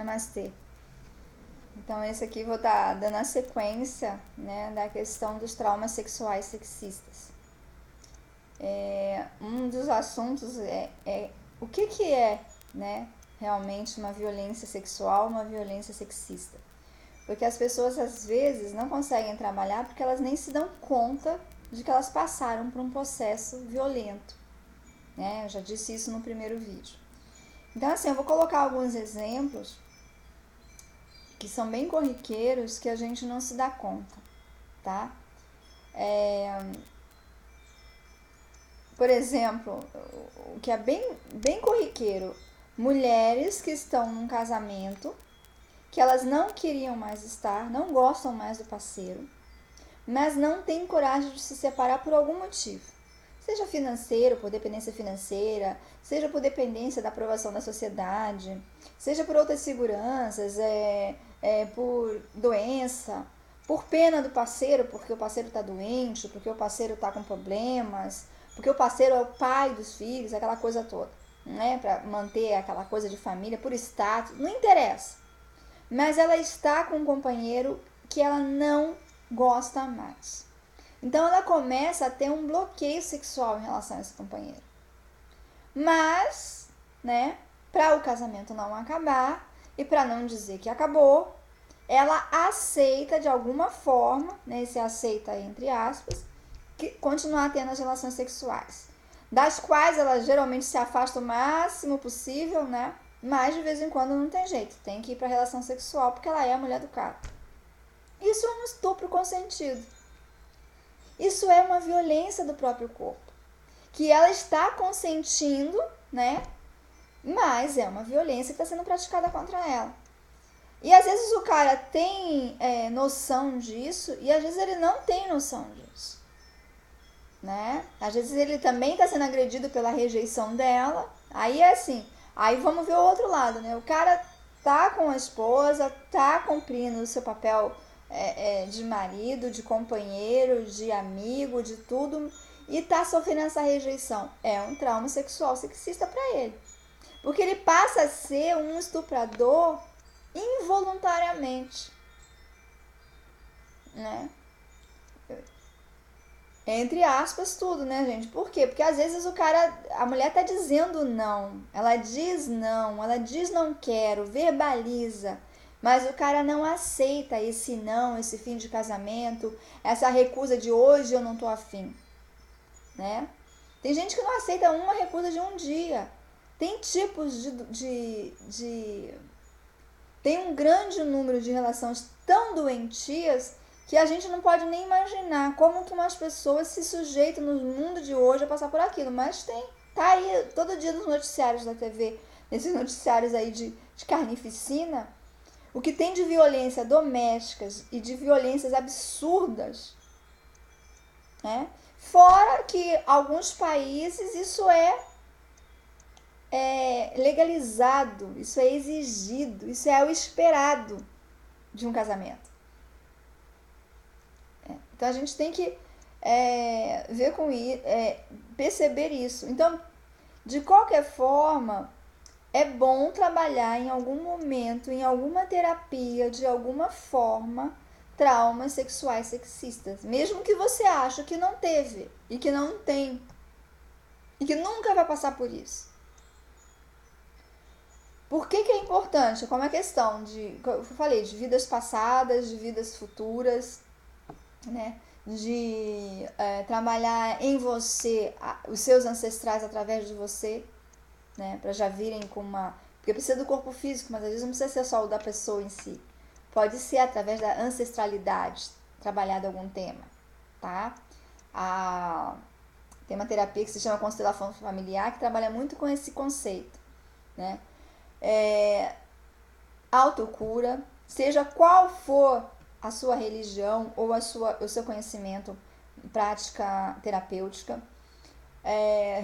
Namastê. Então, esse aqui vou estar dando a sequência, né, da questão dos traumas sexuais sexistas. Um dos assuntos é o que é, né, realmente uma violência sexual, uma violência sexista. Porque as pessoas, às vezes, não conseguem trabalhar porque elas nem se dão conta de que elas passaram por um processo violento. Né? Eu já disse isso no primeiro vídeo. Então, assim, eu vou colocar alguns exemplos que são bem corriqueiros que a gente não se dá conta, tá? Por exemplo, o que é bem corriqueiro, mulheres que estão num casamento que elas não queriam mais estar, não gostam mais do parceiro, mas não têm coragem de se separar por algum motivo. Seja financeiro, por dependência financeira, seja por dependência da aprovação da sociedade, seja por outras seguranças, por doença, por pena do parceiro, porque o parceiro está doente, porque o parceiro está com problemas, porque o parceiro é o pai dos filhos, aquela coisa toda, né? Para manter aquela coisa de família, por status, não interessa. Mas ela está com um companheiro que ela não gosta mais. Então ela começa a ter um bloqueio sexual em relação a esse companheiro. Mas, né, para o casamento não acabar e para não dizer que acabou, ela aceita de alguma forma, né, esse aceita entre aspas, que continuar tendo as relações sexuais, das quais ela geralmente se afasta o máximo possível, né? Mas de vez em quando não tem jeito, tem que ir para a relação sexual porque ela é a mulher do cara. Isso é um estupro consentido. Isso é uma violência do próprio corpo, que ela está consentindo, né? Mas é uma violência que está sendo praticada contra ela. E às vezes o cara tem noção disso e às vezes ele não tem noção disso, né? Às vezes ele também está sendo agredido pela rejeição dela. Aí é assim, aí vamos ver o outro lado, né? O cara tá com a esposa, tá cumprindo o seu papel de marido, de companheiro, de amigo, de tudo, e tá sofrendo essa rejeição. É um trauma sexual sexista para ele. Porque ele passa a ser um estuprador involuntariamente, né? Entre aspas, tudo, né, gente? Por quê? Porque às vezes a mulher tá dizendo não, ela diz não quero, verbaliza, mas o cara não aceita esse não, esse fim de casamento, essa recusa de hoje eu não tô afim, né? Tem gente que não aceita uma recusa de um dia. Tem tipos tem um grande número de relações tão doentias que a gente não pode nem imaginar como que umas pessoas se sujeitam no mundo de hoje a passar por aquilo, mas tem. Tá aí todo dia nos noticiários da TV, nesses noticiários aí de carnificina, o que tem de violência domésticas e de violências absurdas, né? Fora que alguns países isso é legalizado, isso é exigido, isso é o esperado de um casamento. Então a gente tem que ver com isso, perceber isso. Então, de qualquer forma, é bom trabalhar em algum momento, em alguma terapia, de alguma forma, traumas sexuais sexistas. Mesmo que você ache que não teve, e que não tem, e que nunca vai passar por isso. Por que é importante? Como é a questão eu falei, de vidas passadas, de vidas futuras, né? De trabalhar em você, os seus ancestrais através de você, né? Para já virem com uma... Porque precisa do corpo físico, mas às vezes não precisa ser só o da pessoa em si. Pode ser através da ancestralidade, trabalhado algum tema, tá? Tem uma terapia que se chama constelação familiar, que trabalha muito com esse conceito, né? Autocura, seja qual for a sua religião ou o seu conhecimento, prática terapêutica.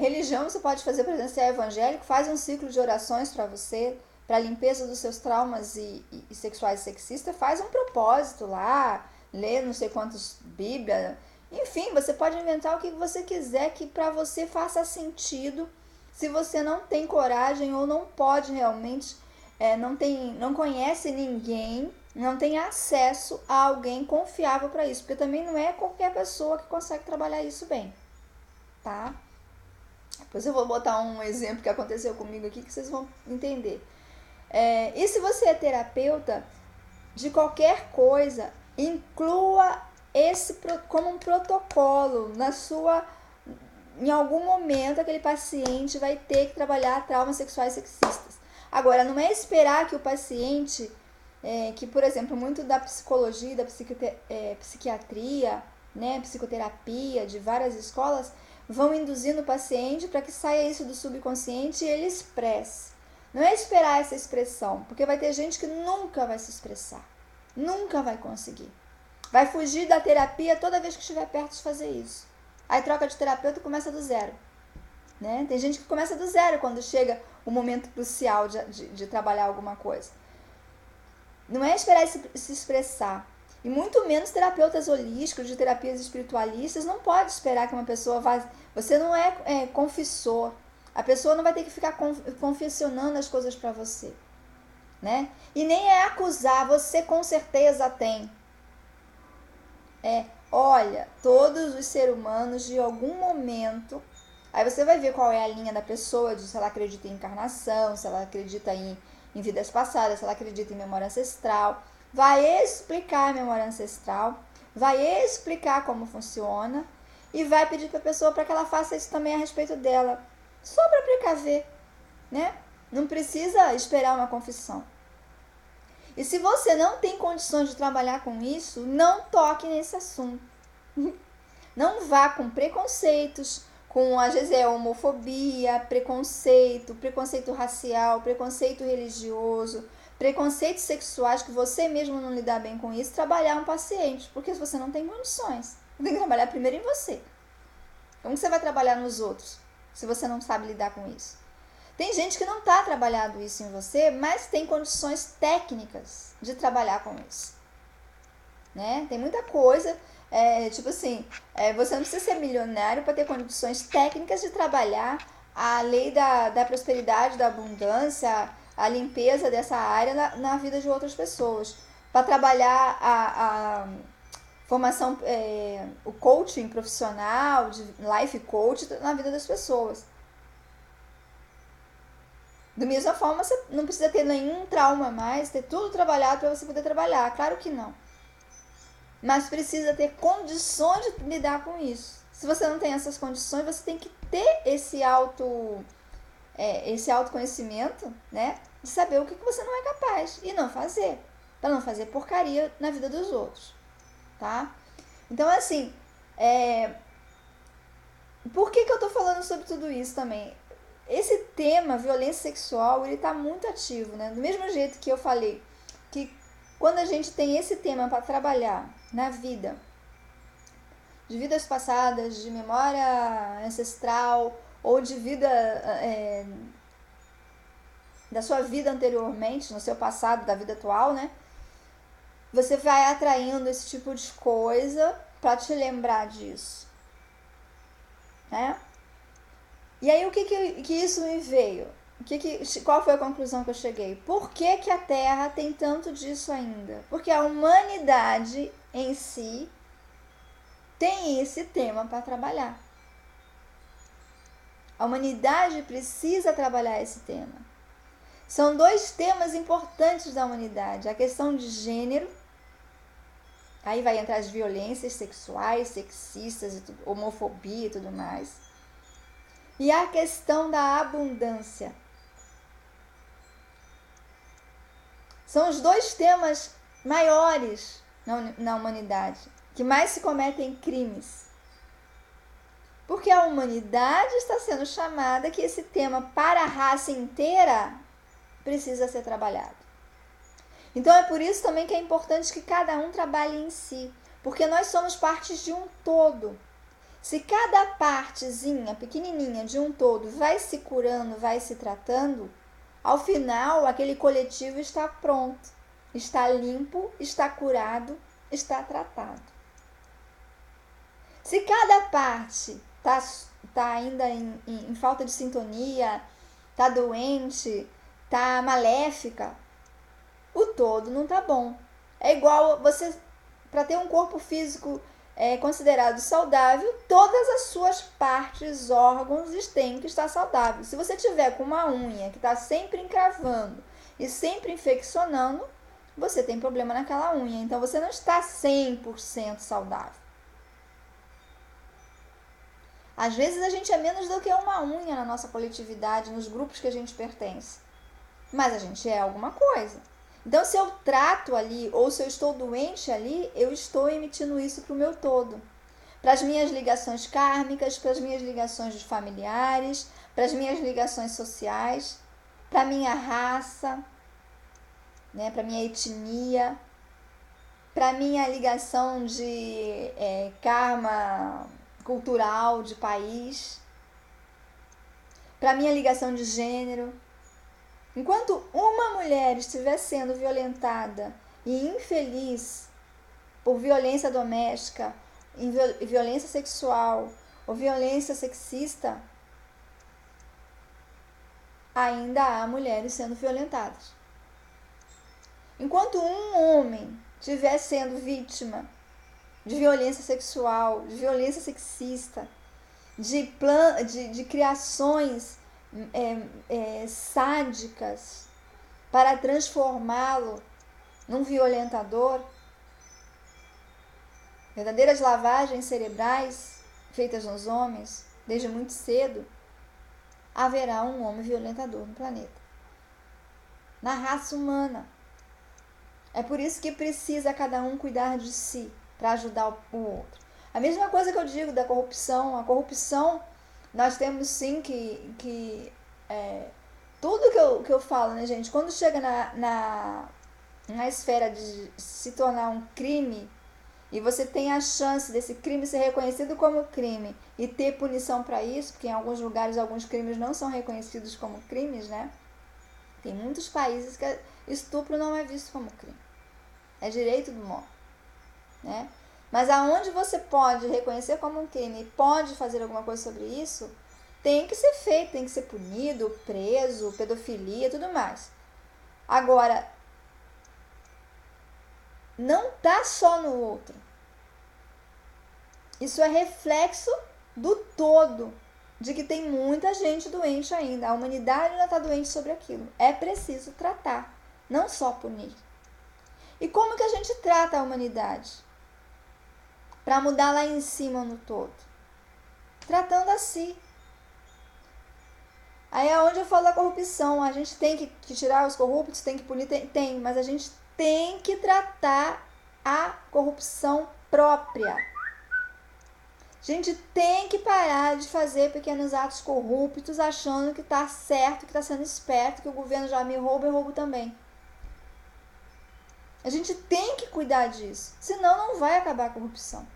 Religião você pode fazer, por exemplo, se é evangélico, faz um ciclo de orações para você, para limpeza dos seus traumas e sexuais e sexistas, faz um propósito lá, lê não sei quantos Bíblia, enfim, você pode inventar o que você quiser que para você faça sentido. Se você não tem coragem ou não pode realmente não conhece ninguém, não tem acesso a alguém confiável para isso, porque também não é qualquer pessoa que consegue trabalhar isso bem, tá? Depois eu vou botar um exemplo que aconteceu comigo aqui que vocês vão entender. E se você é terapeuta de qualquer coisa, inclua esse como um protocolo em algum momento aquele paciente vai ter que trabalhar traumas sexuais sexistas. Agora, não é esperar que o paciente, que por exemplo, muito da psicologia, da psiquiatria, né, psicoterapia de várias escolas, vão induzindo o paciente para que saia isso do subconsciente e ele expresse. Não é esperar essa expressão, porque vai ter gente que nunca vai se expressar, nunca vai conseguir. Vai fugir da terapia toda vez que estiver perto de fazer isso. Aí troca de terapeuta e começa do zero. Né? Tem gente que começa do zero quando chega o momento crucial de trabalhar alguma coisa. Não é esperar se expressar. E muito menos terapeutas holísticos, de terapias espiritualistas, não pode esperar que uma pessoa vá... Você não é confessor. A pessoa não vai ter que ficar confessionando as coisas para você. Né? E nem é acusar, você com certeza tem. Olha, todos os seres humanos de algum momento, aí você vai ver qual é a linha da pessoa, se ela acredita em encarnação, se ela acredita em vidas passadas, se ela acredita em memória ancestral, vai explicar a memória ancestral, vai explicar como funciona e vai pedir para a pessoa para que ela faça isso também a respeito dela, só para precaver, né? Não precisa esperar uma confissão. E se você não tem condições de trabalhar com isso, não toque nesse assunto. Não vá com preconceitos, com às vezes homofobia, preconceito racial, preconceito religioso, preconceitos sexuais, que você mesmo não lidar bem com isso, trabalhar um paciente, porque você não tem condições. Você tem que trabalhar primeiro em você. Como você vai trabalhar nos outros, se você não sabe lidar com isso? Tem gente que não está trabalhando isso em você, mas tem condições técnicas de trabalhar com isso. Né? Tem muita coisa, tipo assim, você não precisa ser milionário para ter condições técnicas de trabalhar a lei da prosperidade, da abundância, a limpeza dessa área na vida de outras pessoas. Para trabalhar a formação, o coaching profissional, de life coach na vida das pessoas. Da mesma forma, você não precisa ter nenhum trauma mais, ter tudo trabalhado para você poder trabalhar. Claro que não. Mas precisa ter condições de lidar com isso. Se você não tem essas condições, você tem que ter esse autoconhecimento, né? De saber o que você não é capaz e não fazer. Para não fazer porcaria na vida dos outros. Tá? Então, assim, por que eu tô falando sobre tudo isso também? Esse tema, violência sexual, ele tá muito ativo, né? Do mesmo jeito que eu falei que quando a gente tem esse tema para trabalhar na vida, de vidas passadas, de memória ancestral ou de vida da sua vida anteriormente, no seu passado, da vida atual, né? Você vai atraindo esse tipo de coisa para te lembrar disso, né? E aí o que isso me veio? Qual foi a conclusão que eu cheguei? Por que a Terra tem tanto disso ainda? Porque a humanidade em si tem esse tema para trabalhar. A humanidade precisa trabalhar esse tema. São dois temas importantes da humanidade. A questão de gênero, aí vai entrar as violências sexuais, sexistas, homofobia e tudo mais. E a questão da abundância. São os dois temas maiores na humanidade, que mais se cometem crimes. Porque a humanidade está sendo chamada que esse tema para a raça inteira precisa ser trabalhado. Então é por isso também que é importante que cada um trabalhe em si, porque nós somos partes de um todo. Se cada partezinha, pequenininha de um todo, vai se curando, vai se tratando, ao final aquele coletivo está pronto, está limpo, está curado, está tratado. Se cada parte está ainda em falta de sintonia, está doente, tá maléfica, o todo não tá bom. É igual você, para ter um corpo físico considerado saudável, todas as suas partes, órgãos têm que estar saudáveis. Se você tiver com uma unha que está sempre encravando e sempre infeccionando, você tem problema naquela unha. Então você não está 100% saudável. Às vezes a gente é menos do que uma unha na nossa coletividade, nos grupos que a gente pertence. Mas a gente é alguma coisa. Então, se eu trato ali, ou se eu estou doente ali, eu estou emitindo isso para o meu todo. Para as minhas ligações kármicas, para as minhas ligações de familiares, para as minhas ligações sociais, para a minha raça, né, para a minha etnia, para a minha ligação de karma cultural, de país, para a minha ligação de gênero. Enquanto uma mulher estiver sendo violentada e infeliz por violência doméstica, violência sexual ou violência sexista, ainda há mulheres sendo violentadas. Enquanto um homem estiver sendo vítima de violência sexual, de violência sexista, de criações sádicas para transformá-lo num violentador, verdadeiras lavagens cerebrais feitas nos homens desde muito cedo, haverá um homem violentador no planeta, na raça humana. É por isso que precisa cada um cuidar de si para ajudar o outro. A mesma coisa que eu digo da corrupção. A corrupção, nós temos sim que tudo que eu falo, né, gente? Quando chega na esfera de se tornar um crime, e você tem a chance desse crime ser reconhecido como crime e ter punição para isso, porque em alguns lugares alguns crimes não são reconhecidos como crimes, né? Tem muitos países que estupro não é visto como crime. É direito do homem, né? Mas aonde você pode reconhecer como um crime e pode fazer alguma coisa sobre isso, tem que ser feito, tem que ser punido, preso, pedofilia, tudo mais. Agora, não tá só no outro. Isso é reflexo do todo, de que tem muita gente doente ainda. A humanidade ainda está doente sobre aquilo. É preciso tratar, não só punir. E como que a gente trata a humanidade? Para mudar lá em cima no todo? Tratando a si. Aí é onde eu falo da corrupção. A gente tem que tirar os corruptos, tem que punir, tem, mas a gente tem que tratar a corrupção própria. A gente tem que parar de fazer pequenos atos corruptos achando que está certo, que está sendo esperto, que o governo já me rouba, eu roubo também. A gente tem que cuidar disso, senão não vai acabar a corrupção.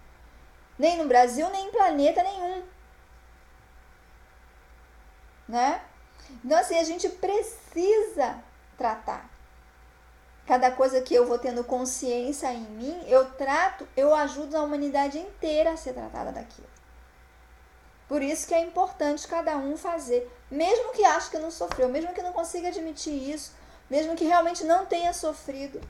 Nem no Brasil, nem em planeta nenhum. Né? Então, assim, a gente precisa tratar. Cada coisa que eu vou tendo consciência em mim, eu trato, eu ajudo a humanidade inteira a ser tratada daquilo. Por isso que é importante cada um fazer, mesmo que ache que não sofreu, mesmo que não consiga admitir isso, mesmo que realmente não tenha sofrido,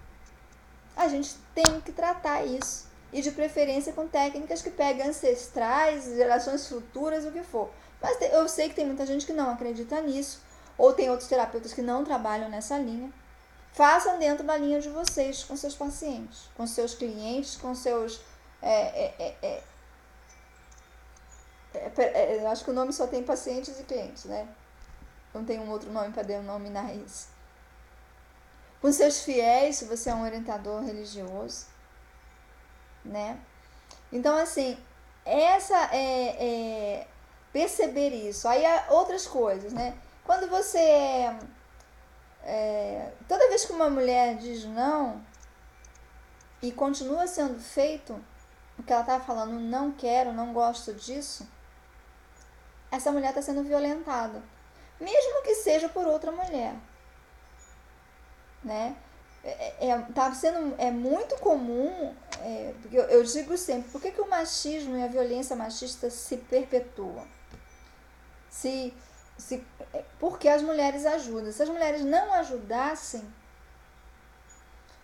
a gente tem que tratar isso. E de preferência com técnicas que pegam ancestrais, gerações futuras, o que for. Mas eu sei que tem muita gente que não acredita nisso, ou tem outros terapeutas que não trabalham nessa linha. Façam dentro da linha de vocês, com seus pacientes, com seus clientes, com seus... eu acho que o nome só tem pacientes e clientes, né? Não tem um outro nome para denominar isso. Com seus fiéis, se você é um orientador religioso, né? Então, assim, perceber isso. Aí há outras coisas, né? Quando você... toda vez que uma mulher diz não e continua sendo feito o que ela está falando, não quero, não gosto disso, essa mulher está sendo violentada, mesmo que seja por outra mulher, né? É muito comum, porque eu digo sempre, por que o machismo e a violência machista se perpetuam? Se porque as mulheres ajudam. Se as mulheres não ajudassem,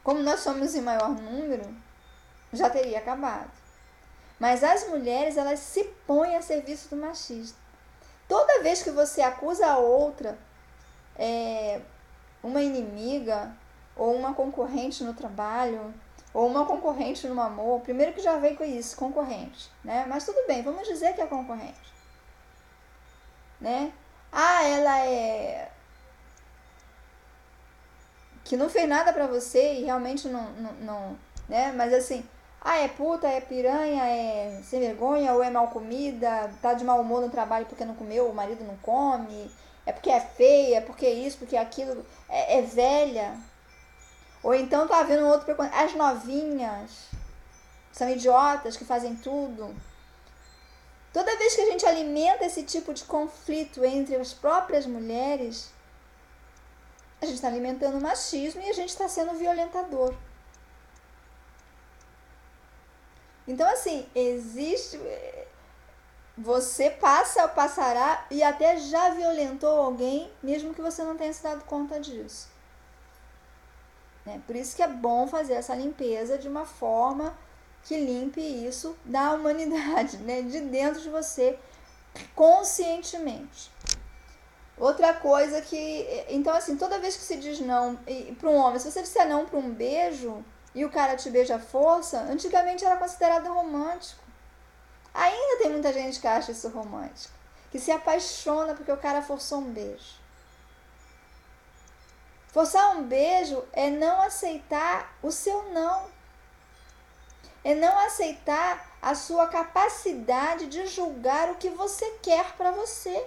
como nós somos em maior número, já teria acabado. Mas as mulheres, elas se põem a serviço do machismo. Toda vez que você acusa a outra, uma inimiga, ou uma concorrente no trabalho, ou uma concorrente no amor, primeiro que já veio com isso, concorrente, né? Mas tudo bem, vamos dizer que é concorrente, né? Ela que não fez nada pra você e realmente não, né? Mas assim, é puta, é piranha, é sem vergonha, ou é mal comida, tá de mau humor no trabalho porque não comeu, o marido não come, é porque é feia, é porque isso, porque aquilo, é velha. Ou então tá vendo outro preconceito. As novinhas são idiotas que fazem tudo. Toda vez que a gente alimenta esse tipo de conflito entre as próprias mulheres, a gente está alimentando o machismo e a gente está sendo violentador. Então, assim, existe... Você passará e até já violentou alguém, mesmo que você não tenha se dado conta disso. Por isso que é bom fazer essa limpeza de uma forma que limpe isso da humanidade, né? De dentro de você, conscientemente. Outra coisa que... Então, assim, toda vez que se diz não para um homem, se você disser não para um beijo e o cara te beija à força, antigamente era considerado romântico. Ainda tem muita gente que acha isso romântico, que se apaixona porque o cara forçou um beijo. Forçar um beijo é não aceitar o seu não. É não aceitar a sua capacidade de julgar o que você quer para você.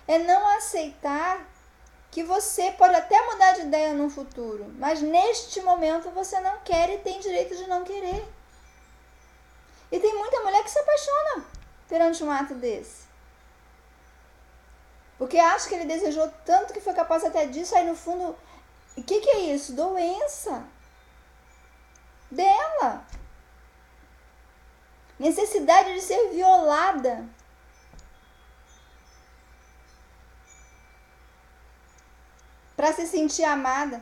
É não aceitar que você pode até mudar de ideia no futuro, mas neste momento você não quer e tem direito de não querer. E tem muita mulher que se apaixona perante um ato desse. Porque acha que ele desejou tanto que foi capaz até disso, aí no fundo, o que é isso? Doença dela. Necessidade de ser violada. Para se sentir amada.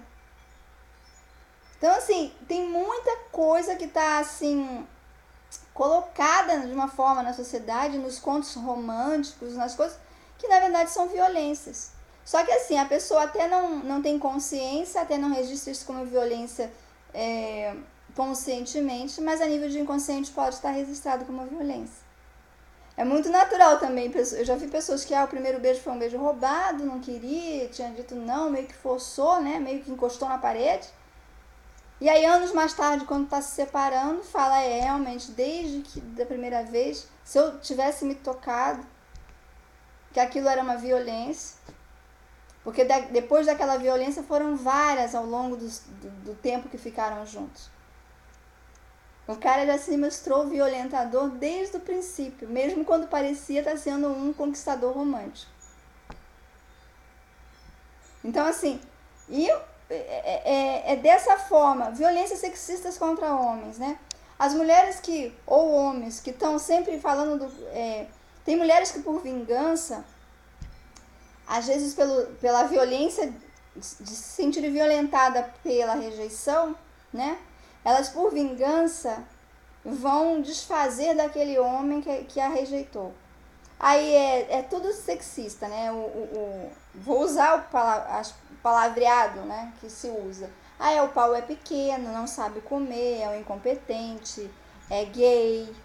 Então, assim, tem muita coisa que tá, assim, colocada de uma forma na sociedade, nos contos românticos, nas coisas, que na verdade são violências. Só que assim, a pessoa até não tem consciência, até não registra isso como violência conscientemente, mas a nível de inconsciente pode estar registrado como violência. É muito natural também, eu já vi pessoas que o primeiro beijo foi um beijo roubado, não queria, tinha dito não, meio que forçou, né, meio que encostou na parede. E aí anos mais tarde, quando está se separando, fala, realmente, desde que da primeira vez, se eu tivesse me tocado, que aquilo era uma violência, porque depois daquela violência foram várias ao longo do tempo que ficaram juntos. O cara já se mostrou violentador desde o princípio, mesmo quando parecia estar sendo um conquistador romântico. Então, assim, é dessa forma, violências sexistas contra homens, né? As mulheres ou homens que estão sempre falando tem mulheres que por vingança, às vezes pela violência, de se sentir violentada pela rejeição, né? Elas por vingança vão desfazer daquele homem que a rejeitou. Aí é tudo sexista, né? Vou usar o palavreado, né, que se usa. O pau é pequeno, não sabe comer, é um incompetente, é gay,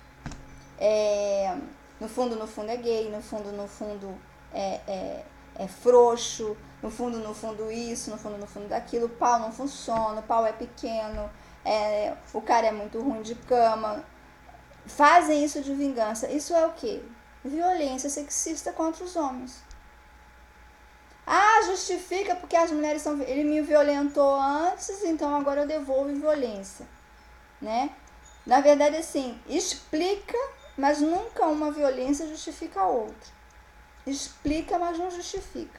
no fundo é gay, no fundo é frouxo, no fundo isso, no fundo daquilo, o pau não funciona, o pau é pequeno, o cara é muito ruim de cama. Fazem isso de vingança. Isso é o quê? Violência sexista contra os homens. Justifica porque as mulheres são... Ele me violentou antes, então agora eu devolvo violência, né? Na verdade, assim, explica, mas nunca uma violência justifica a outra. Explica, mas não justifica.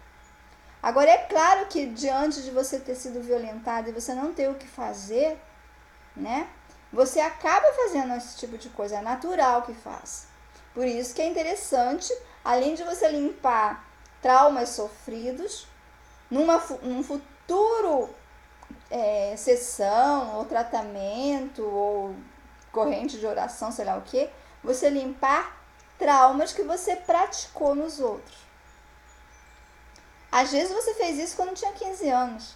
Agora, é claro que diante de você ter sido violentado e você não ter o que fazer, né? Você acaba fazendo esse tipo de coisa, é natural que faça. Por isso que é interessante, além de você limpar traumas sofridos, num futuro sessão, ou tratamento, ou corrente de oração, sei lá o que, você limpar traumas que você praticou nos outros. Às vezes você fez isso quando tinha 15 anos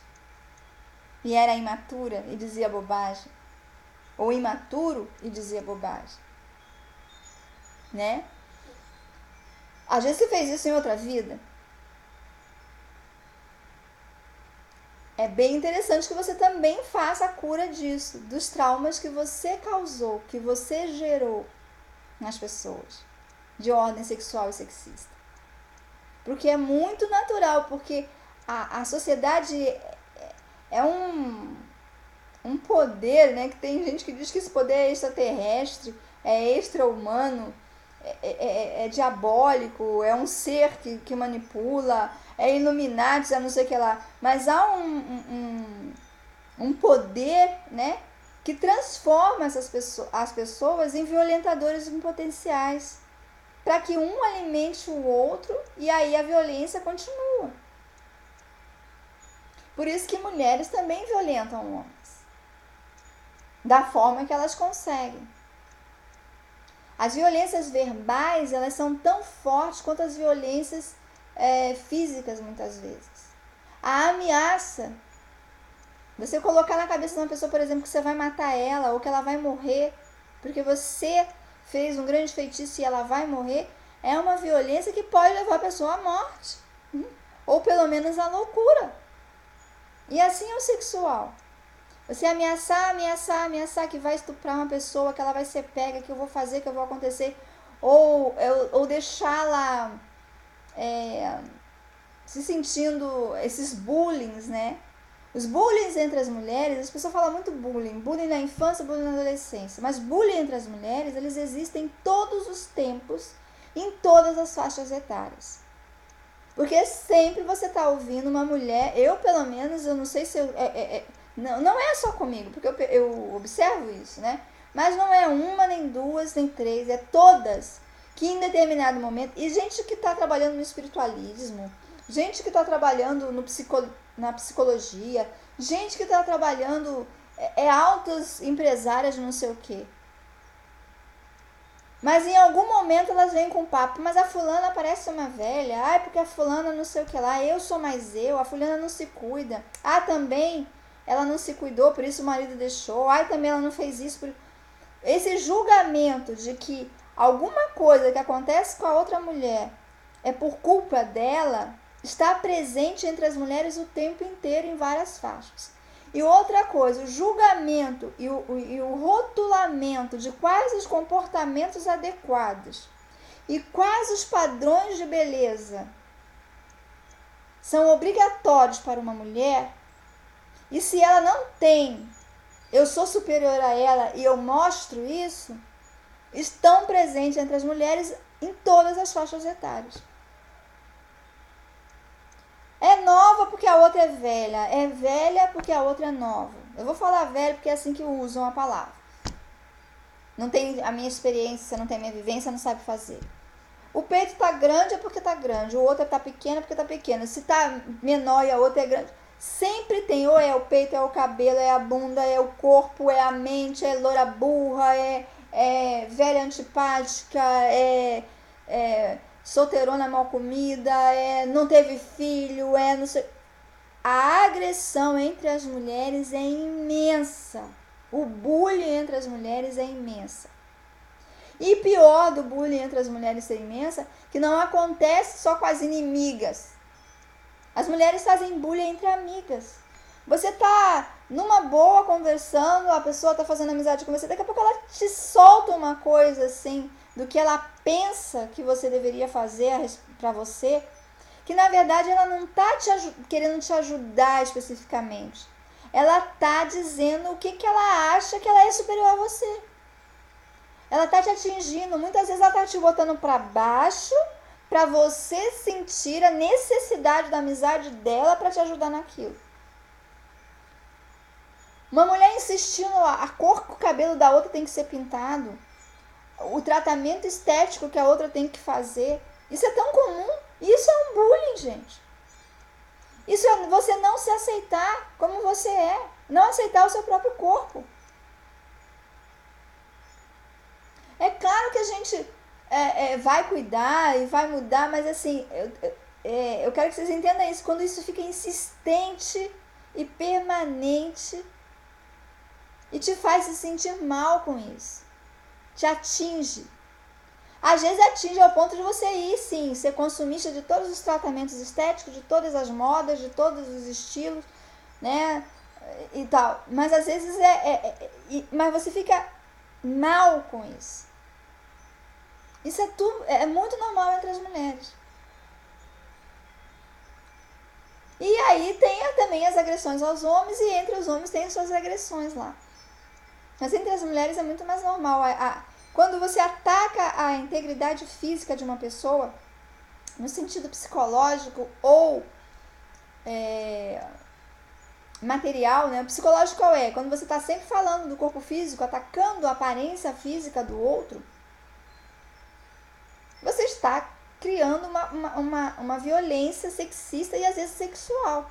e era imatura e dizia bobagem, ou imaturo e dizia bobagem, né? Às vezes você fez isso em outra vida. É bem interessante que você também faça a cura disso, dos traumas que você causou, que você gerou nas pessoas, de ordem sexual e sexista. Porque é muito natural, porque a sociedade é um poder, né? Que tem gente que diz que esse poder é extraterrestre, é extra-humano, é diabólico, é um ser que manipula, é Illuminati, não sei o que lá. Mas há um poder, né? Que transforma as pessoas em violentadores potenciais, para que um alimente o outro e aí a violência continua. Por isso que mulheres também violentam homens, da forma que elas conseguem. As violências verbais, elas são tão fortes quanto as violências físicas, muitas vezes. A ameaça, você colocar na cabeça de uma pessoa, por exemplo, que você vai matar ela ou que ela vai morrer porque você fez um grande feitiço e ela vai morrer, é uma violência que pode levar a pessoa à morte, ou pelo menos à loucura. E assim é o sexual. Você ameaçar que vai estuprar uma pessoa, que ela vai ser pega, que eu vou fazer, que eu vou acontecer, ou deixá-la se sentindo esses bullying, né? Os bullying entre as mulheres, as pessoas falam muito bullying na infância, bullying na adolescência, mas bullying entre as mulheres, eles existem em todos os tempos, em todas as faixas etárias. Porque sempre você está ouvindo uma mulher, eu pelo menos, eu não sei se não é só comigo, porque eu observo isso, né? Mas não é uma, nem duas, nem três, é todas que em determinado momento, e gente que está trabalhando no espiritualismo, gente que está trabalhando na psicologia, gente que está trabalhando, altas empresárias de não sei o quê. Mas em algum momento elas vêm com papo, mas a fulana parece uma velha, porque a fulana não sei o que lá, eu sou mais eu, a fulana não se cuida, também ela não se cuidou, por isso o marido deixou, também ela não fez isso. Esse julgamento de que alguma coisa que acontece com a outra mulher é por culpa dela, está presente entre as mulheres o tempo inteiro em várias faixas. E outra coisa, o julgamento e o rotulamento de quais os comportamentos adequados e quais os padrões de beleza são obrigatórios para uma mulher, e se ela não tem, eu sou superior a ela e eu mostro isso, estão presentes entre as mulheres em todas as faixas etárias. É nova porque a outra é velha porque a outra é nova. Eu vou falar velha porque é assim que usam a palavra. Não tem a minha experiência, não tem a minha vivência, não sabe fazer. O peito tá grande é porque tá grande, o outro tá pequeno é porque tá pequeno. Se tá menor e a outra é grande, sempre tem, ou é o peito, é o cabelo, é a bunda, é o corpo, é a mente, é loura burra, é velha antipática, solteirona mal comida, não teve filho, não sei. A agressão entre as mulheres é imensa. O bullying entre as mulheres é imensa. E pior do bullying entre as mulheres ser imensa, que não acontece só com as inimigas. As mulheres fazem bullying entre amigas. Você tá numa boa conversando, a pessoa tá fazendo amizade com você, daqui a pouco ela te solta uma coisa assim, do que ela pensa que você deveria fazer para você, que na verdade ela não tá querendo te ajudar especificamente. Ela tá dizendo o que ela acha que ela é superior a você. Ela tá te atingindo, muitas vezes ela tá te botando para baixo, para você sentir a necessidade da amizade dela para te ajudar naquilo. Uma mulher insistindo, a cor que o cabelo da outra tem que ser pintado. o tratamento estético que a outra tem que fazer. Isso é tão comum. Isso é um bullying, gente. Isso é você não se aceitar como você é. Não aceitar o seu próprio corpo. É claro que a gente vai cuidar e vai mudar, mas assim, eu quero que vocês entendam isso. Quando isso fica insistente e permanente e te faz se sentir mal com isso, te atinge. Às vezes atinge ao ponto de você ir, sim, ser consumista de todos os tratamentos estéticos, de todas as modas, de todos os estilos, né, e tal. Mas às vezes mas você fica mal com isso. Isso é muito normal entre as mulheres. E aí tem também as agressões aos homens, e entre os homens tem as suas agressões lá. Mas entre as mulheres é muito mais normal. Quando você ataca a integridade física de uma pessoa, no sentido psicológico ou material, né? Psicológico qual é? Quando você está sempre falando do corpo físico, atacando a aparência física do outro, você está criando uma violência sexista e às vezes sexual.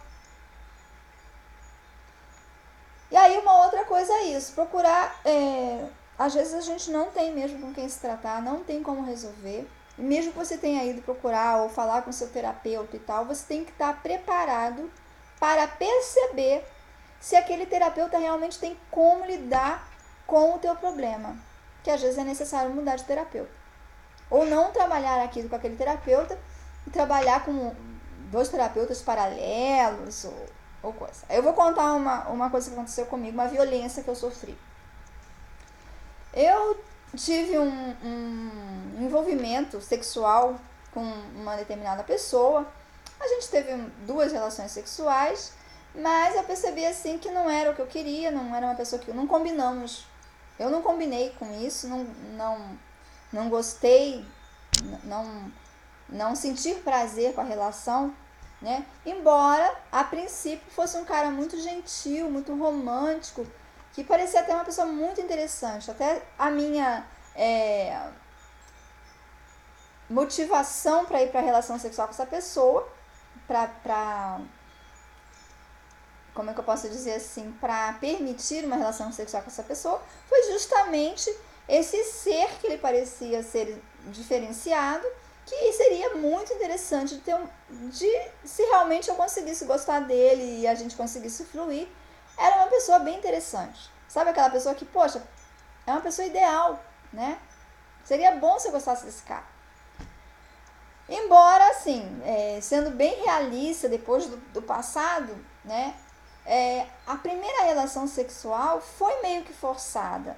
E aí uma outra coisa é isso, procurar, às vezes a gente não tem mesmo com quem se tratar, não tem como resolver. E mesmo que você tenha ido procurar ou falar com seu terapeuta e tal, você tem que estar preparado para perceber se aquele terapeuta realmente tem como lidar com o teu problema. Que às vezes é necessário mudar de terapeuta. Ou não trabalhar aquilo com aquele terapeuta e trabalhar com 2 terapeutas paralelos ou coisa. Eu vou contar uma coisa que aconteceu comigo, uma violência que eu sofri. Eu tive um envolvimento sexual com uma determinada pessoa. A gente teve 2 relações sexuais, mas eu percebi assim que não era o que eu queria, não era uma pessoa que não combinamos. Eu não combinei com isso, não gostei, não sentir prazer com a relação, né? Embora a princípio fosse um cara muito gentil, muito romântico, que parecia até uma pessoa muito interessante. Até a minha motivação para ir para a relação sexual com essa pessoa, como é que eu posso dizer assim, para permitir uma relação sexual com essa pessoa, foi justamente esse ser que ele parecia ser diferenciado, que seria muito interessante se realmente eu conseguisse gostar dele e a gente conseguisse fluir. Era uma pessoa bem interessante. Sabe aquela pessoa que, poxa, é uma pessoa ideal, né? Seria bom se eu gostasse desse cara. Embora, assim, sendo bem realista depois do passado, né? A primeira relação sexual foi meio que forçada.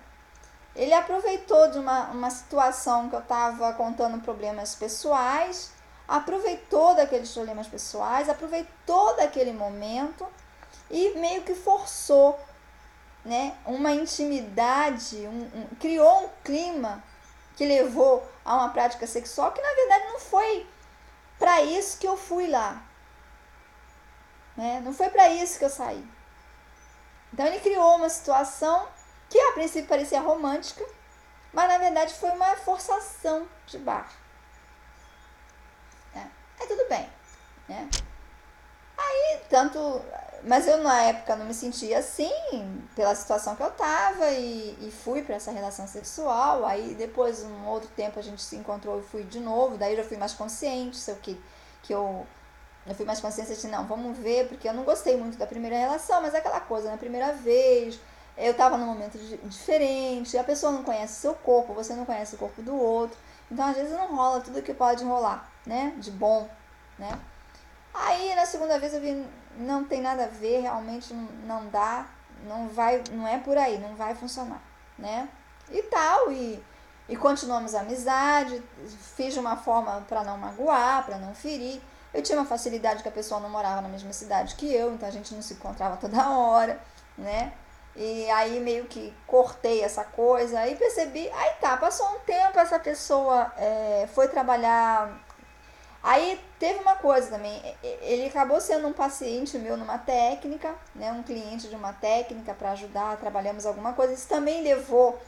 Ele aproveitou de uma situação que eu estava contando problemas pessoais, aproveitou daqueles problemas pessoais, aproveitou daquele momento e meio que forçou, né, uma intimidade, criou um clima que levou a uma prática sexual que na verdade não foi para isso que eu fui lá, né? Não foi para isso que eu saí. Então ele criou uma situação que a princípio parecia romântica, mas na verdade foi uma forçação de barra. Aí tudo bem, né? Aí mas eu na época não me sentia assim, pela situação que eu tava, e fui para essa relação sexual. Aí depois, um outro tempo, a gente se encontrou e fui de novo, daí eu já fui mais consciente, eu fui mais consciente de, não, vamos ver, porque eu não gostei muito da primeira relação, mas é aquela coisa, na primeira vez, eu tava num momento diferente, a pessoa não conhece o seu corpo, você não conhece o corpo do outro, então às vezes não rola tudo que pode rolar, né, de bom, né. Aí na segunda vez eu vi, não tem nada a ver, realmente não dá, não é por aí, não vai funcionar, né, e tal, e continuamos a amizade, fiz de uma forma para não magoar, para não ferir. Eu tinha uma facilidade que a pessoa não morava na mesma cidade que eu, então a gente não se encontrava toda hora, né? E aí meio que cortei essa coisa, aí percebi, aí tá, passou um tempo, essa pessoa foi trabalhar. Aí teve uma coisa também, ele acabou sendo um paciente meu numa técnica, né? Um cliente de uma técnica para ajudar, trabalhamos alguma coisa, isso também levou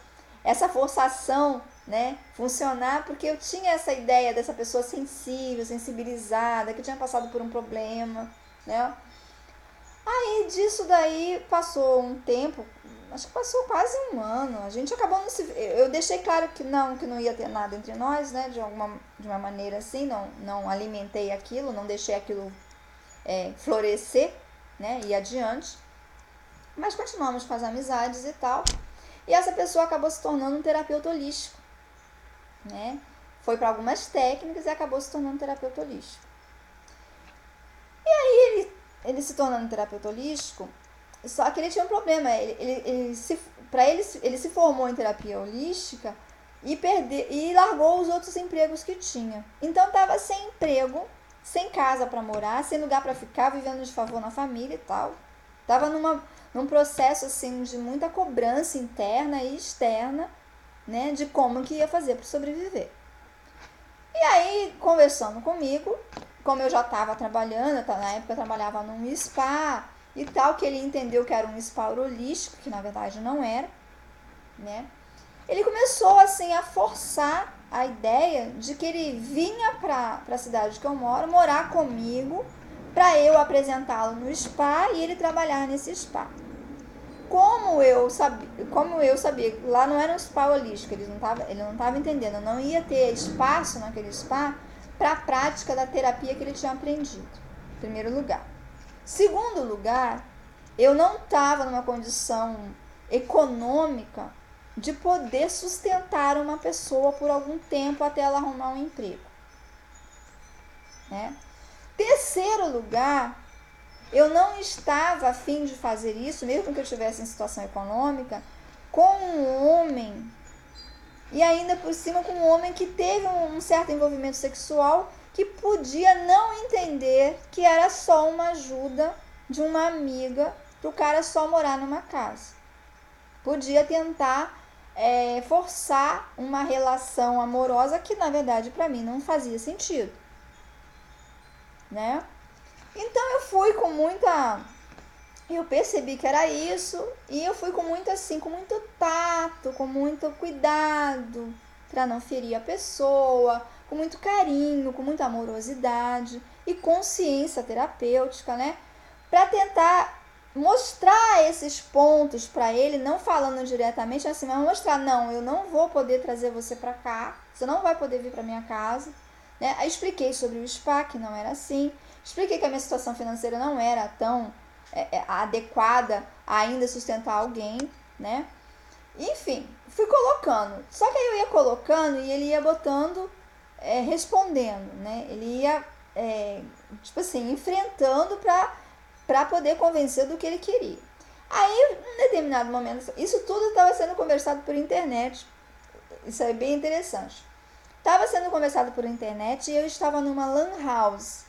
essa forçação, né, funcionar, porque eu tinha essa ideia dessa pessoa sensível, sensibilizada, que tinha passado por um problema, né? Aí disso daí passou um tempo, acho que passou quase um ano. A gente acabou não se. Eu deixei claro que não ia ter nada entre nós, né? De uma maneira assim, não alimentei aquilo, não deixei aquilo florescer, né? Ir adiante. Mas continuamos com as amizades e tal. E essa pessoa acabou se tornando um terapeuta holístico, né? Foi para algumas técnicas e acabou se tornando um terapeuta holístico. E aí ele se tornando um terapeuta holístico, só que ele tinha um problema. Ele se formou em terapia holística e largou os outros empregos que tinha. Então estava sem emprego, sem casa para morar, sem lugar para ficar, vivendo de favor na família e tal. Estava num processo assim de muita cobrança interna e externa, né, de como que ia fazer para sobreviver. E aí, conversando comigo, como eu já estava trabalhando, na época eu trabalhava num spa e tal, que ele entendeu que era um spa holístico, que na verdade não era, né? Ele começou assim a forçar a ideia de que ele vinha para a cidade que eu moro, morar comigo, para eu apresentá-lo no spa e ele trabalhar nesse spa. Como eu sabia, lá não era um spa holístico, ele não estava entendendo, eu não ia ter espaço naquele spa para a prática da terapia que ele tinha aprendido, em primeiro lugar. Segundo lugar, eu não estava numa condição econômica de poder sustentar uma pessoa por algum tempo até ela arrumar um emprego, né? Terceiro lugar, eu não estava a fim de fazer isso, mesmo que eu estivesse em situação econômica, com um homem, e ainda por cima com um homem que teve um certo envolvimento sexual, que podia não entender que era só uma ajuda de uma amiga para o cara só morar numa casa. Podia tentar forçar uma relação amorosa que na verdade para mim não fazia sentido, né? Então eu percebi que era isso e eu fui com muito tato, com muito cuidado para não ferir a pessoa, com muito carinho, com muita amorosidade e consciência terapêutica, né? Para tentar mostrar esses pontos para ele, não falando diretamente assim, mas mostrar, não, eu não vou poder trazer você para cá, você não vai poder vir para minha casa, né? Aí expliquei sobre o spa, que não era assim, expliquei que a minha situação financeira não era tão adequada a ainda sustentar alguém, né? Enfim, fui colocando. Só que aí eu ia colocando e ele ia botando, respondendo, né? Ele ia, tipo assim, enfrentando para poder convencer do que ele queria. Aí, em determinado momento, isso tudo estava sendo conversado por internet. Isso é bem interessante. Estava sendo conversado por internet e eu estava numa lan house.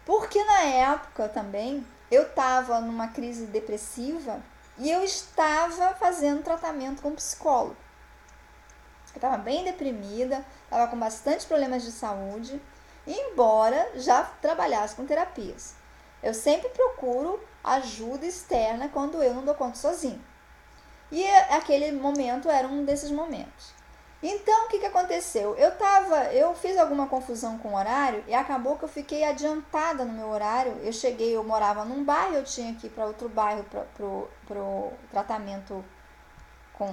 Porque na época também eu estava numa crise depressiva e eu estava fazendo tratamento com psicólogo. Eu estava bem deprimida, estava com bastante problemas de saúde, embora já trabalhasse com terapias. Eu sempre procuro ajuda externa quando eu não dou conta sozinho. E aquele momento era um desses momentos. Então, o que aconteceu? Eu fiz alguma confusão com o horário e acabou que eu fiquei adiantada no meu horário. Eu morava num bairro, eu tinha que ir para outro bairro pro tratamento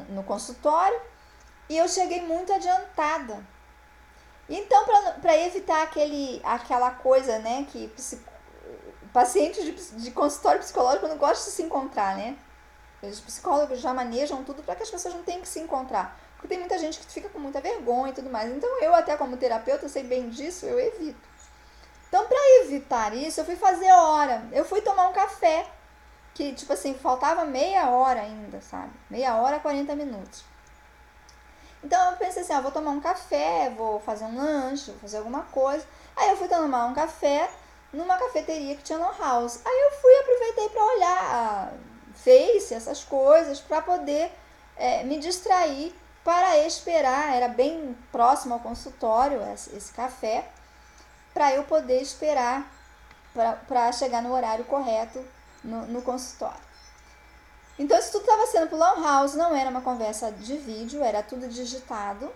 no consultório e eu cheguei muito adiantada. Então, para evitar aquela coisa, né, que pacientes de consultório psicológico não gostam de se encontrar, né? Os psicólogos já manejam tudo para que as pessoas não tenham que se encontrar. Porque tem muita gente que fica com muita vergonha e tudo mais. Então eu até como terapeuta, sei bem disso, eu evito. Então para evitar isso, eu fui fazer hora. Eu fui tomar um café, que tipo assim, faltava meia hora ainda, sabe? Meia hora, 40 minutos. Então eu pensei assim, vou tomar um café, vou fazer um lanche, vou fazer alguma coisa. Aí eu fui tomar um café numa cafeteria que tinha no house. Aí eu aproveitei para olhar Face, essas coisas, para poder me distrair, para esperar, era bem próximo ao consultório esse café, para eu poder esperar para chegar no horário correto no consultório. Então isso tudo estava sendo pro Lan House, não era uma conversa de vídeo, era tudo digitado,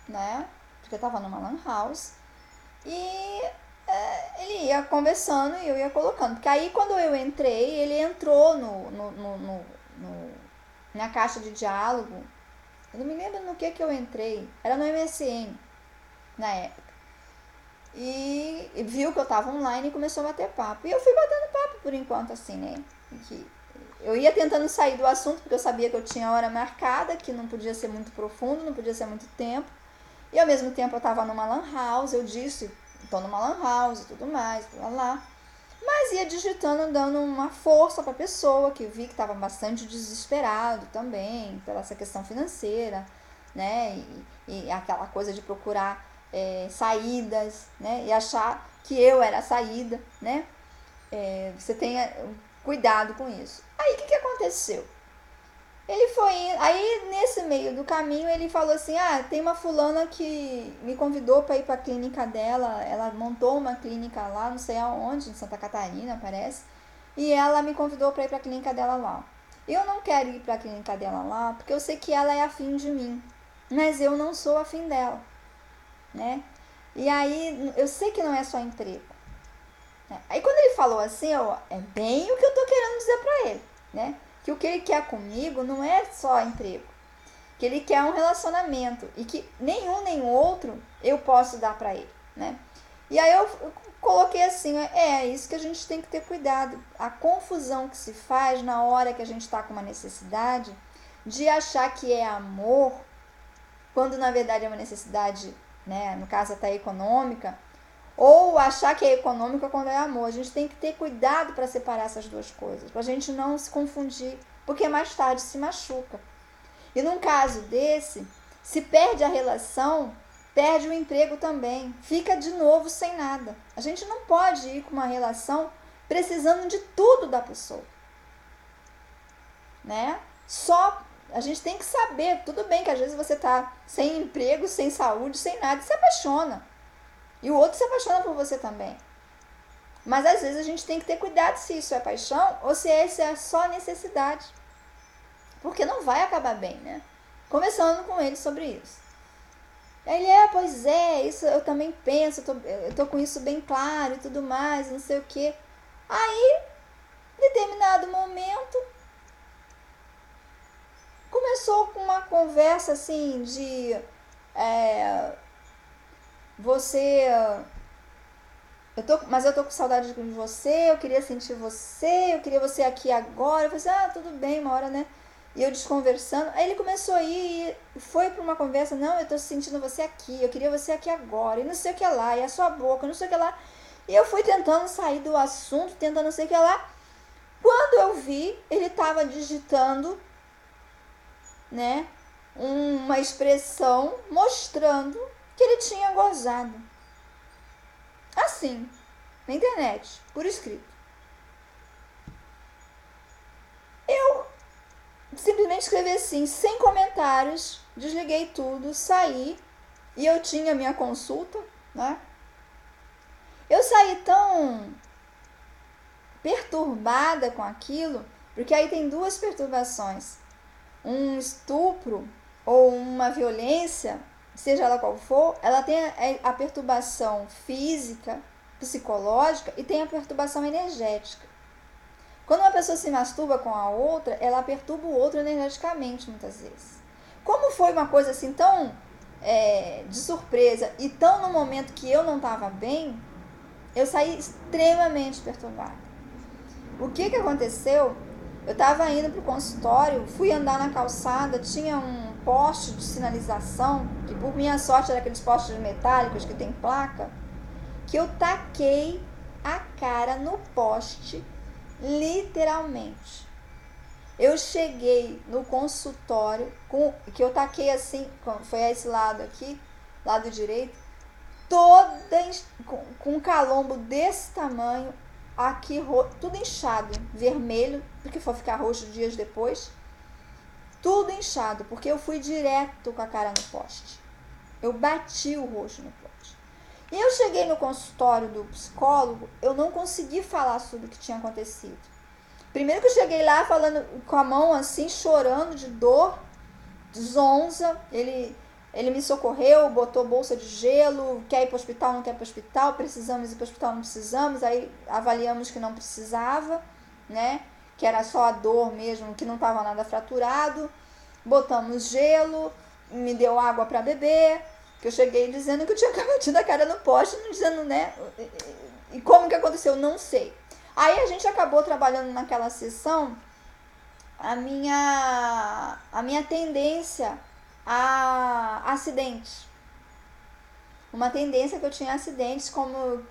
né? Porque eu tava numa Lan House. E ele ia conversando e eu ia colocando. Porque aí quando eu entrei, ele entrou na caixa de diálogo. Eu não me lembro no que eu entrei. Era no MSN na época. E viu que eu tava online e começou a bater papo. E eu fui batendo papo por enquanto, assim, né? Que eu ia tentando sair do assunto, porque eu sabia que eu tinha hora marcada, que não podia ser muito profundo, não podia ser muito tempo. E ao mesmo tempo eu tava numa lan house, eu disse, tô numa lan house e tudo mais, blá blá. Mas ia digitando, dando uma força pra pessoa, que eu vi que tava bastante desesperado também, pela essa questão financeira, né? E aquela coisa de procurar saídas, né? E achar que eu era a saída, né? Você tenha cuidado com isso. Aí o que aconteceu? Ele foi indo, aí nesse meio do caminho ele falou assim: "Ah, tem uma fulana que me convidou para ir para a clínica dela, ela montou uma clínica lá, não sei aonde, em Santa Catarina, parece, e ela me convidou para ir para a clínica dela lá. Eu não quero ir para a clínica dela lá, porque eu sei que ela é afim de mim, mas eu não sou afim dela, né? E aí eu sei que não é só emprego, né? Aí quando ele falou assim, é bem o que eu tô querendo dizer para ele, né? Que o que ele quer comigo não é só emprego, que ele quer um relacionamento e que nenhum nem outro eu posso dar para ele, né? E aí eu coloquei assim, é isso que a gente tem que ter cuidado, a confusão que se faz na hora que a gente está com uma necessidade de achar que é amor, quando na verdade é uma necessidade, né, no caso até econômica, ou achar que é econômica quando é amor. A gente tem que ter cuidado para separar essas duas coisas, para a gente não se confundir, porque mais tarde se machuca. E num caso desse, se perde a relação, perde o emprego também, fica de novo sem nada. A gente não pode ir com uma relação precisando de tudo da pessoa, né? Só a gente tem que saber, tudo bem que às vezes você tá sem emprego, sem saúde, sem nada, e se apaixona. E o outro se apaixona por você também. Mas às vezes a gente tem que ter cuidado se isso é paixão ou se isso é só necessidade. Porque não vai acabar bem, né? Conversando com ele sobre isso. Aí ele, pois é, isso eu também penso, eu tô com isso bem claro e tudo mais, não sei o que. Aí, em determinado momento, começou com uma conversa assim de você. Mas eu tô com saudade de você, eu queria sentir você, eu queria você aqui agora. Eu falei assim, tudo bem, uma hora, né? E eu desconversando. Aí ele começou a ir e foi pra uma conversa, não, eu tô sentindo você aqui, eu queria você aqui agora, e não sei o que lá, e a sua boca, não sei o que lá. E eu fui tentando sair do assunto, tentando não sei o que lá. Quando eu vi, ele tava digitando, né, uma expressão mostrando que ele tinha gozado. Assim, na internet, por escrito. Eu simplesmente escrevi assim, sem comentários, desliguei tudo, saí e eu tinha minha consulta, né? Eu saí tão perturbada com aquilo, porque aí tem duas perturbações. Um estupro ou uma violência, seja ela qual for, ela tem a perturbação física, psicológica e tem a perturbação energética. Quando uma pessoa se masturba com a outra, ela perturba o outro energeticamente, muitas vezes. Como foi uma coisa assim tão de surpresa e tão no momento que eu não estava bem, eu saí extremamente perturbada. O que aconteceu? Eu estava indo para o consultório, fui andar na calçada, tinha um poste de sinalização, que por minha sorte era aqueles postes metálicos que tem placa, que eu taquei a cara no poste, literalmente. Eu cheguei no consultório, que eu taquei assim, foi a esse lado aqui, lado direito, toda com um calombo desse tamanho, aqui tudo inchado, vermelho, porque foi ficar roxo dias depois, tudo inchado, porque eu fui direto com a cara no poste. Eu bati o rosto no poste. E eu cheguei no consultório do psicólogo, eu não consegui falar sobre o que tinha acontecido. Primeiro que eu cheguei lá falando com a mão assim, chorando de dor, zonza. Ele me socorreu, botou bolsa de gelo, quer ir para o hospital, não quer ir para o hospital, precisamos ir para o hospital, não precisamos. Aí avaliamos que não precisava, né? Que era só a dor mesmo, que não estava nada fraturado. Botamos gelo, me deu água para beber, que eu cheguei dizendo que eu tinha batido a cara no poste, não dizendo, né? E como que aconteceu? Não sei. Aí a gente acabou trabalhando naquela sessão a minha tendência a acidentes. Uma tendência que eu tinha a acidentes, como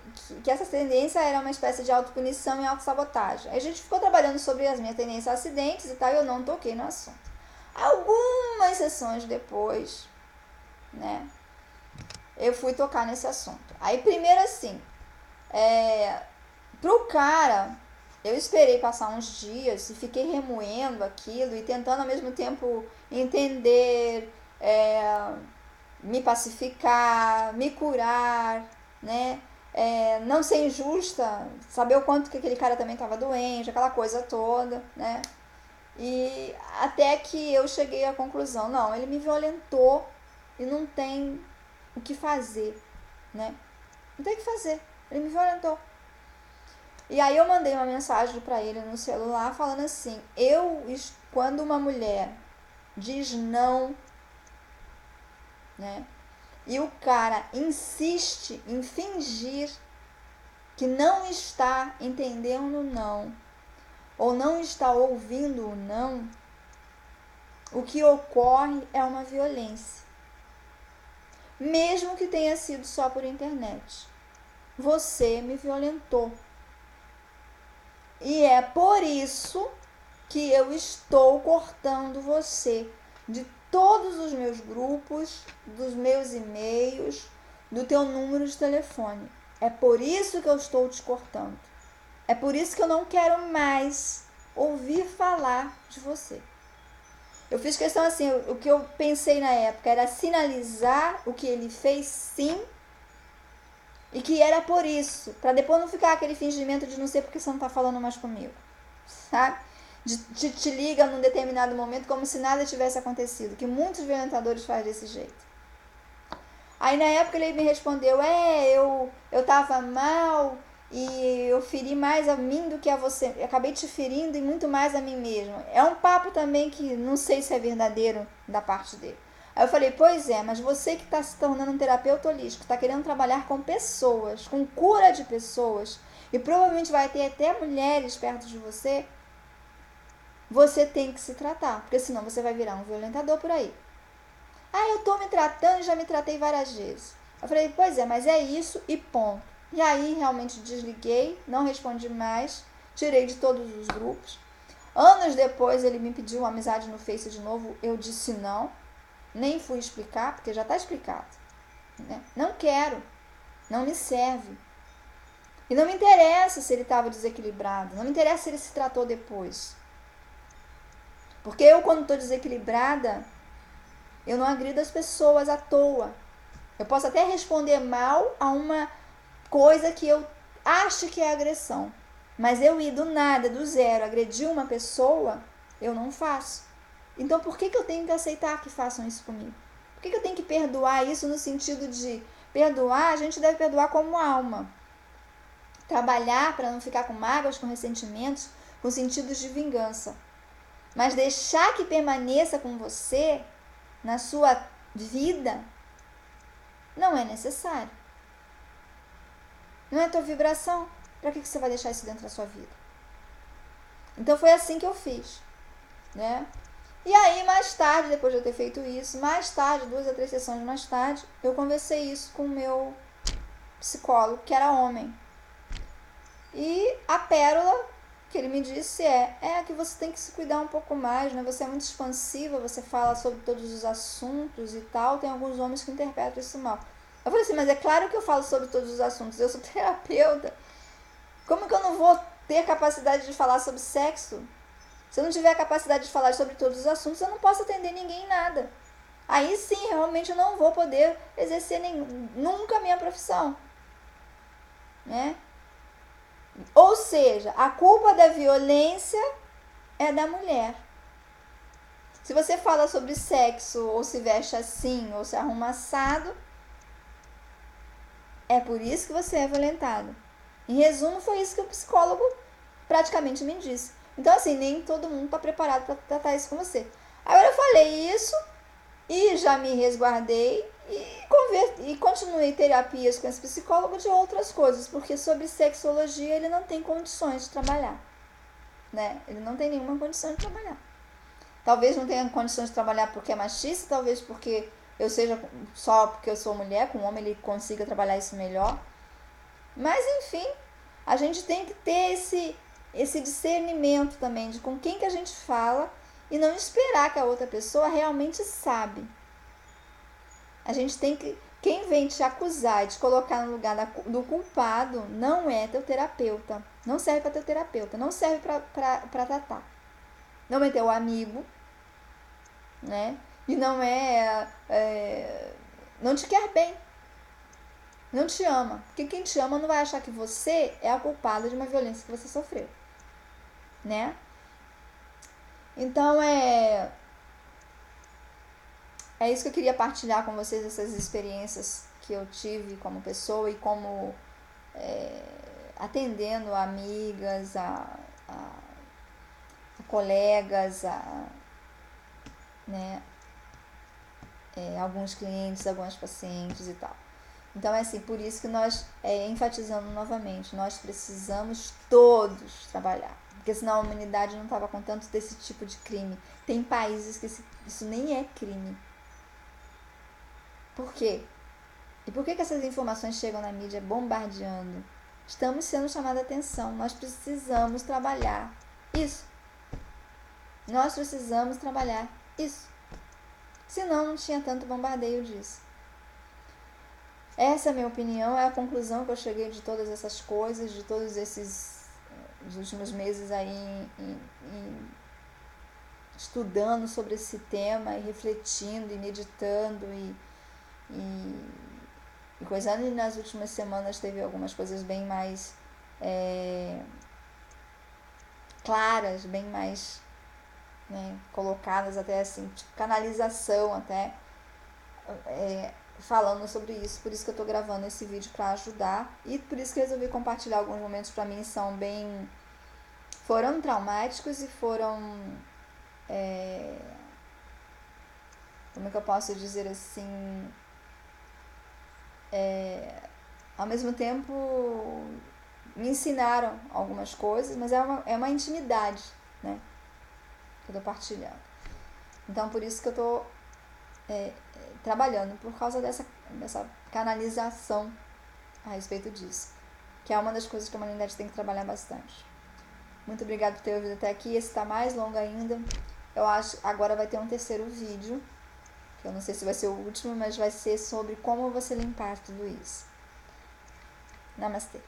que essa tendência era uma espécie de autopunição e autossabotagem. Aí a gente ficou trabalhando sobre as minhas tendências a acidentes e tal, e eu não toquei no assunto. Algumas sessões depois, né, eu fui tocar nesse assunto. Aí primeiro assim, pro cara, eu esperei passar uns dias e fiquei remoendo aquilo e tentando ao mesmo tempo entender, me pacificar, me curar, né? Não ser injusta, saber o quanto que aquele cara também estava doente, aquela coisa toda, né? E até que eu cheguei à conclusão, não, ele me violentou e não tem o que fazer, né? Não tem o que fazer, ele me violentou. E aí eu mandei uma mensagem para ele no celular falando assim, quando uma mulher diz não, né? E o cara insiste em fingir que não está entendendo o não, ou não está ouvindo o não, o que ocorre é uma violência. Mesmo que tenha sido só por internet. Você me violentou. E é por isso que eu estou cortando você de todos os meus grupos, dos meus e-mails, do teu número de telefone. É por isso que eu estou te cortando. É por isso que eu não quero mais ouvir falar de você. Eu fiz questão assim, o que eu pensei na época era sinalizar o que ele fez sim, e que era por isso, para depois não ficar aquele fingimento de não sei porque você não tá falando mais comigo, sabe? Te liga num determinado momento como se nada tivesse acontecido, que muitos violentadores fazem desse jeito. Aí na época ele me respondeu, eu tava mal e eu feri mais a mim do que a você, eu acabei te ferindo e muito mais a mim mesmo. É um papo também que não sei se é verdadeiro da parte dele. Aí eu falei, pois é, mas você que está se tornando um terapeuta holístico, está querendo trabalhar com pessoas, com cura de pessoas, e provavelmente vai ter até mulheres perto de você, você tem que se tratar, porque senão você vai virar um violentador por aí. Eu tô me tratando e já me tratei várias vezes. Eu falei, pois é, mas é isso e ponto. E aí realmente desliguei, não respondi mais, tirei de todos os grupos. Anos depois ele me pediu uma amizade no Face de novo, eu disse não, nem fui explicar, porque já está explicado, né? Não quero, não me serve. E não me interessa se ele estava desequilibrado, não me interessa se ele se tratou depois. Porque eu, quando estou desequilibrada, eu não agrido as pessoas à toa. Eu posso até responder mal a uma coisa que eu acho que é agressão. Mas eu ir do nada, do zero, agredir uma pessoa, eu não faço. Então por que eu tenho que aceitar que façam isso comigo? Por que eu tenho que perdoar isso no sentido de perdoar? A gente deve perdoar como alma. Trabalhar para não ficar com mágoas, com ressentimentos, com sentidos de vingança. Mas deixar que permaneça com você na sua vida não é necessário. Não é tua vibração. Para que você vai deixar isso dentro da sua vida? Então foi assim que eu fiz, né? E aí mais tarde, depois de eu ter feito isso, mais tarde, 2 a 3 sessões mais tarde, eu conversei isso com o meu psicólogo, que era homem. E a pérola que ele me disse é que você tem que se cuidar um pouco mais, né? Você é muito expansiva, você fala sobre todos os assuntos e tal, tem alguns homens que interpretam isso mal. Eu falei assim, mas é claro que eu falo sobre todos os assuntos, eu sou terapeuta. Como que eu não vou ter capacidade de falar sobre sexo? Se eu não tiver a capacidade de falar sobre todos os assuntos, eu não posso atender ninguém em nada. Aí sim, realmente eu não vou poder exercer nunca a minha profissão, né? Ou seja, a culpa da violência é da mulher. Se você fala sobre sexo, ou se veste assim, ou se arruma assado, é por isso que você é violentado. Em resumo, foi isso que o psicólogo praticamente me disse. Então, assim, nem todo mundo está preparado para tratar isso com você. Agora, eu falei isso e já me resguardei e continuei terapias com esse psicólogo de outras coisas, porque sobre sexologia ele não tem condições de trabalhar, né? Ele não tem nenhuma condição de trabalhar. Talvez não tenha condições de trabalhar porque é machista, talvez porque eu seja só porque eu sou mulher, com um homem ele consiga trabalhar isso melhor. Mas enfim, a gente tem que ter esse discernimento também de com quem que a gente fala e não esperar que a outra pessoa realmente sabe. A gente tem que... Quem vem te acusar e te colocar no lugar do culpado não é teu terapeuta. Não serve para teu terapeuta. Não serve para tratar. Não é teu amigo, né? E não não te quer bem. Não te ama. Porque quem te ama não vai achar que você é a culpada de uma violência que você sofreu, né? Então é isso que eu queria partilhar com vocês, essas experiências que eu tive como pessoa e como atendendo a amigas, a colegas, né, alguns clientes, algumas pacientes e tal. Então é assim, por isso que nós, enfatizando novamente, nós precisamos todos trabalhar, porque senão a humanidade não estava com tanto desse tipo de crime. Tem países que isso nem é crime. Por quê? E por que essas informações chegam na mídia bombardeando? Estamos sendo chamados a atenção, nós precisamos trabalhar isso. Nós precisamos trabalhar isso. Senão não tinha tanto bombardeio disso. Essa é a minha opinião, é a conclusão que eu cheguei de todas essas coisas, de todos esses últimos meses aí estudando sobre esse tema e refletindo e meditando e coisando. E nas últimas semanas teve algumas coisas bem mais claras, bem mais, né, colocadas até assim, tipo canalização até, falando sobre isso. Por isso que eu tô gravando esse vídeo para ajudar e por isso que eu resolvi compartilhar alguns momentos para mim foram traumáticos e foram como é que eu posso dizer assim, ao mesmo tempo me ensinaram algumas coisas, mas é uma intimidade, né, que eu tô partilhando. Então por isso que eu tô trabalhando, por causa dessa canalização a respeito disso, que é uma das coisas que a humanidade tem que trabalhar bastante. Muito obrigada por ter ouvido até aqui. Esse está mais longo ainda. Eu acho agora vai ter um terceiro vídeo, que eu não sei se vai ser o último, mas vai ser sobre como você limpar tudo isso. Namastê.